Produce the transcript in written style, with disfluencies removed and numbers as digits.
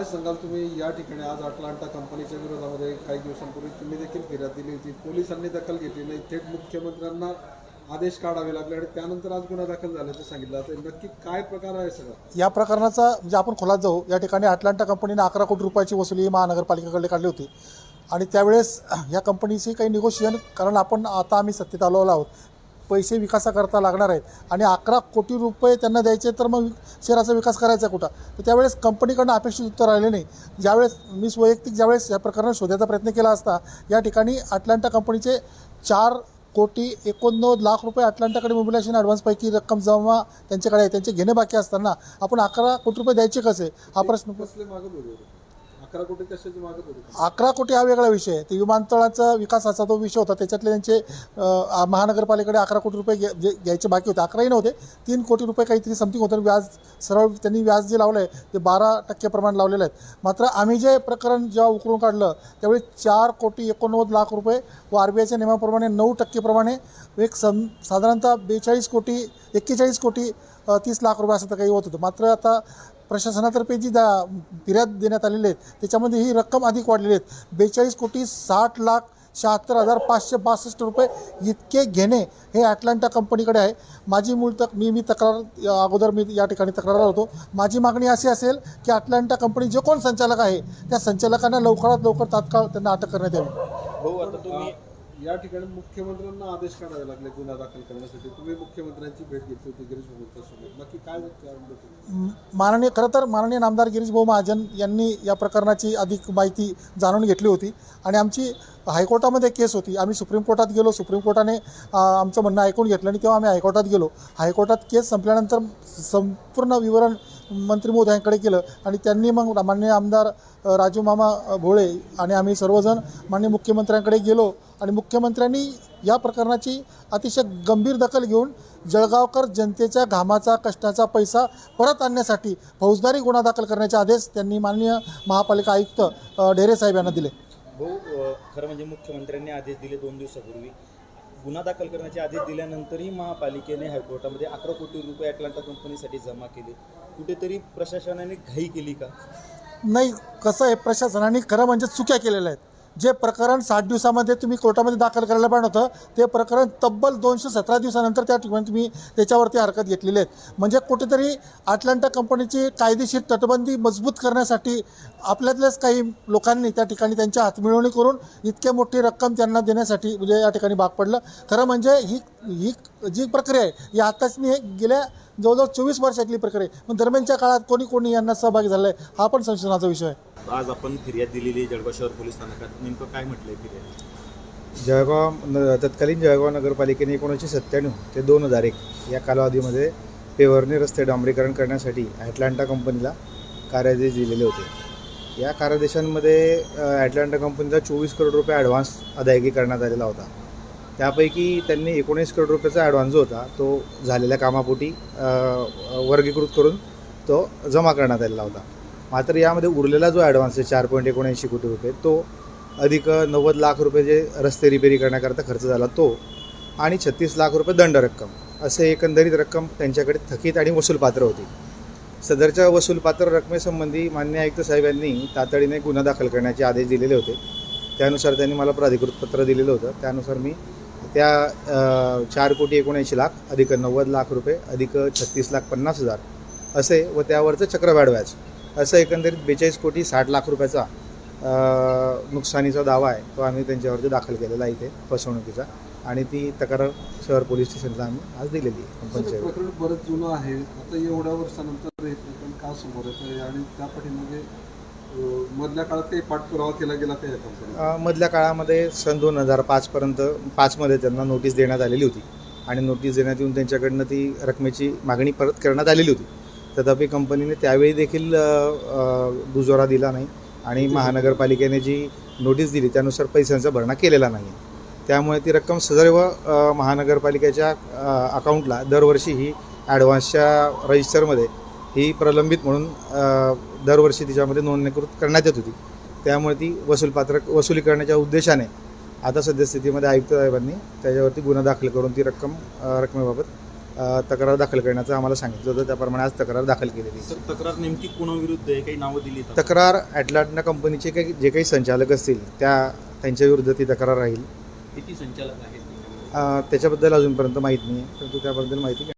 सांगाल तुम्ही या ठिकाणी आज अटलांटा कंपनीच्या विरोधामध्ये काही दिवसांपूर्वी तुम्ही देखील फिर्याद दिली होती, पोलिसांनी दखल घेतली नाही, थेट मुख्यमंत्र्यांना आदेश काढावे लागले आणि त्यानंतर आज गुन्हा दाखल झाल्याचं सांगितलं. तर नक्की काय प्रकार आहे सगळं या प्रकरणाचा म्हणजे आपण खोलात जाऊ. या ठिकाणी अटलांटा कंपनीने 11 कोटी रुपयाची वसुली महानगरपालिकेकडे काढली होती आणि त्यावेळेस या कंपनीची काही निगोशिएशन, कारण आता आम्ही सत्तेत आलो आहोत, पैसे विकासाकरता लागणार आहेत आणि 11 कोटी रुपये त्यांना द्यायचे, तर मग शहराचा विकास करायचा कुठं? तर त्यावेळेस कंपनीकडनं अपेक्षित उत्तर आले नाही. ज्यावेळेस वैयक्तिक ज्यावेळेस या प्रकरणात शोधायचा प्रयत्न केला असता, या ठिकाणी अटलांटा कंपनीचे 4,89,00,000 रुपये अटलांटाकडे मोबिलायझेशन ॲडव्हान्सपैकी रक्कम जमा त्यांच्याकडे आहे, त्यांचे घेणे बाकी असताना आपण 11 कोटी रुपये द्यायचे कसे, हा प्रश्न. कसले मागत होते? 11 कोटी कशाची मागत होते? 11 कोटी हा वेगळा विषय आहे. ते विमानतळाचा विकासाचा तो विषय होता. त्याच्यातले त्यांचे महानगरपालिकेकडे 11 कोटी रुपये घ्यायचे बाकी होते. 11ही नव्हते, 3 कोटी रुपये काहीतरी समथिंग होतं. व्याज सरळ त्यांनी व्याज जे लावलं आहे ते 12% प्रमाण लावलेलं आहे. मात्र आम्ही जे प्रकरण जेव्हा उकरून काढलं त्यावेळी 4,89,00,000 रुपये व RBIच्या नियमाप्रमाणे 9% प्रमाणे साधारणतः 41 कोटी 30 लाख रुपये असं तर काही होत होतं. मात्र आता प्रशासनातर्फे जी फिर्याद देण्यात आलेली आहेत त्याच्यामध्ये ही रक्कम अधिक वाढलेली आहेत. 42,60,76,562 रुपये इतके घेणे हे अटलांटा कंपनीकडे आहे. माझी मी तक्रार अगोदर या ठिकाणी तक्रार होतो. माझी मागणी अशी असेल की अटलांटा कंपनी जे कोण संचालक आहे त्या संचालकांना लवकरात लवकर तात्काळ त्यांना अटक करण्यात यावी. भाऊ, आता तुम्ही या ठिकाणी मुख्यमंत्र्यांना आदेश काढावे लागले गुन्हा दाखल करण्यासाठी. तुम्ही मुख्यमंत्र्यांची भेट घेतली होती गिरीश भाऊंच्यासोबत, नक्की काय माननीय नामदार गिरीश भाऊ महाजन यांनी या प्रकरणाची अधिक माहिती जाणून घेतली होती आणि आमची हायकोर्टामध्ये केस होती. आम्ही सुप्रीम कोर्टात गेलो. सुप्रीम कोर्टाने आमचं म्हणणं ऐकून घेतलं आणि तेव्हा आम्ही हायकोर्टात गेलो. हायकोर्टात केस संपल्यानंतर संपूर्ण विवरण मंत्री महोदयांकडे केलं आणि त्यांनी मग माननीय आमदार राजू मामा भोळे आणि आम्ही सर्वजण माननीय मुख्यमंत्र्यांकडे गेलो आणि मुख्यमंत्र्यांनी या प्रकरणाची अतिशय गंभीर दखल घेऊन जळगावकर जनतेच्या घामाचा कष्टाचा पैसा परत आणण्यासाठी फौजदारी गुन्हा दाखल करण्याचे आदेश त्यांनी माननीय महापालिका आयुक्त ढेरे साहेब यांना दिले. भाऊ, खरं म्हणजे मुख्यमंत्र्यांनी आदेश दिले 2 दिवसापूर्वी. गुन्हा दाखल करण्याचे आदेश दिल्यानंतरही महापालिकेने हायकोर्टामध्ये 11 कोटी रुपये अटलांटा कंपनीसाठी जमा केले. कुठेतरी प्रशासनाने घाई केली का? नाही, कसं आहे, प्रशासनाने खरं म्हणजे चुक्या केलेल्या आहेत. जे प्रकरण 60 दिवसामध्ये तुम्ही कोर्टामध्ये दाखल करायला पाहिजे होतं ते प्रकरण तब्बल 217 दिवसानंतर त्या ठिकाणी तुम्ही त्याच्यावरती हरकत घेतलेली आहेत. म्हणजे कुठेतरी अटलांटा कंपनीची कायदेशीर तटबंदी मजबूत करण्यासाठी आपल्यातल्याच काही लोकांनी त्या ठिकाणी त्यांच्या हातमिळवणी करून इतकी मोठी रक्कम त्यांना देण्यासाठी म्हणजे या ठिकाणी भाग पडलं. खरं म्हणजे ही जी प्रक्रिया आहे ही आताच नाही, गेल्या जवळजवळ 24 वर्षातली प्रक्रिया आहे. पण दरम्यानच्या काळात कोणी यांना सहभागी झाला आहे हा पण संशोधनाचा विषय आहे. आज आपण फिर्याद दिलेली जळगाव शहर पोलीस स्थानकात, नेमकं काय म्हटलंय फिर्याद? तत्कालीन जळगाव नगरपालिकेने 1997 ते 2001 या कालावधीमध्ये पेव्हरने रस्ते डांबरीकरण करण्यासाठी अटलांटा कंपनीला कार्यादेश दिलेले होते. या कार्यादेशांमध्ये अटलांटा कंपनीचा 24 करोड रुपये ॲडव्हान्स अदायगी करण्यात आलेला होता. त्यापैकी त्यांनी 19 करोड रुपयाचा ॲडव्हान्स जो होता तो झालेल्या कामापोटी वर्गीकृत करून तो जमा करण्यात आलेला होता. मात्र यामध्ये उरलेला जो ॲडव्हान्स आहे 4.79 कोटी रुपये तो अधिक 90 लाख रुपये जे रस्ते रिपेरी करण्याकरता खर्च झाला तो आणि 36 लाख रुपये दंड रक्कम असे एकंदरीत रक्कम त्यांच्याकडे थकीत आणि वसूलपात्र होती. सदरच्या वसूलपात्र रकमेसंबंधी माननीय आयुक्त साहेब यांनी तातडीने गुन्हा दाखल करण्याचे आदेश दिलेले होते. त्यानुसार त्यांनी मला प्राधिकृत पत्र दिलेलं होतं. त्यानुसार मी त्या 4,79,00,000 अधिक 90 लाख रुपये अधिक 36,50,000 असे व त्यावरचं चक्रवाढ व्याज असं एकंदरीत 42,60,00,000 रुपयाचा नुकसानीचा दावा आहे तो आम्ही त्यांच्यावरती दाखल केलेला आहे इथे फसवणुकीचा आणि ती तक्रार शहर पोलीस स्टेशनला आम्ही आज दिलेली आहे. प्रकरण बरंच जुनं आहे. आता एवढ्या वर्षानंतर हे प्रकरण का समोर येतं आणि त्या पाठीमागे मधल्या काळात काही पाठपुरावा केला गेला का या कंपनी? मधल्या काळामध्ये सन 2005मध्ये त्यांना नोटीस देण्यात आलेली होती आणि नोटीस देण्यात येऊन त्यांच्याकडनं ती रकमेची मागणी परत करण्यात आलेली होती. तथापि कंपनीने त्यावेळी देखील दुजोरा दिला नाही आणि महानगरपालिकेने जी नोटीस दिली त्यानुसार पैशांचा भरणा केलेला नाही. त्यामुळे ती रक्कम सदैव महानगरपालिकेच्या अकाउंटला दरवर्षी ही ॲडव्हान्सच्या रजिस्टरमध्ये ही प्रलंबित म्हणून दरवर्षी तिच्यामध्ये नोंदणीकृत करण्यात येत होती. त्यामुळे ती वसुली करण्याच्या उद्देशाने आता सद्यस्थितीमध्ये आयुक्त साहेबांनी त्याच्यावरती गुन्हा दाखल करून ती रकमेबाबत तक्रार दाखल करण्याचं आम्हाला सांगितलं होतं. त्याप्रमाणे आज तक्रार दाखल केलेली. सर तक्रार नेमकी कोणाविरुद्ध आहे, काही नावं दिली आहेत? तक्रार ॲटलांटा कंपनीचे जे काही संचालक असतील त्यांच्या विरुद्ध ती तक्रार राहील. किती संचालक आहेत? त्याच्याबद्दल अजूनपर्यंत माहीत नाही आहे, परंतु त्याबद्दल माहिती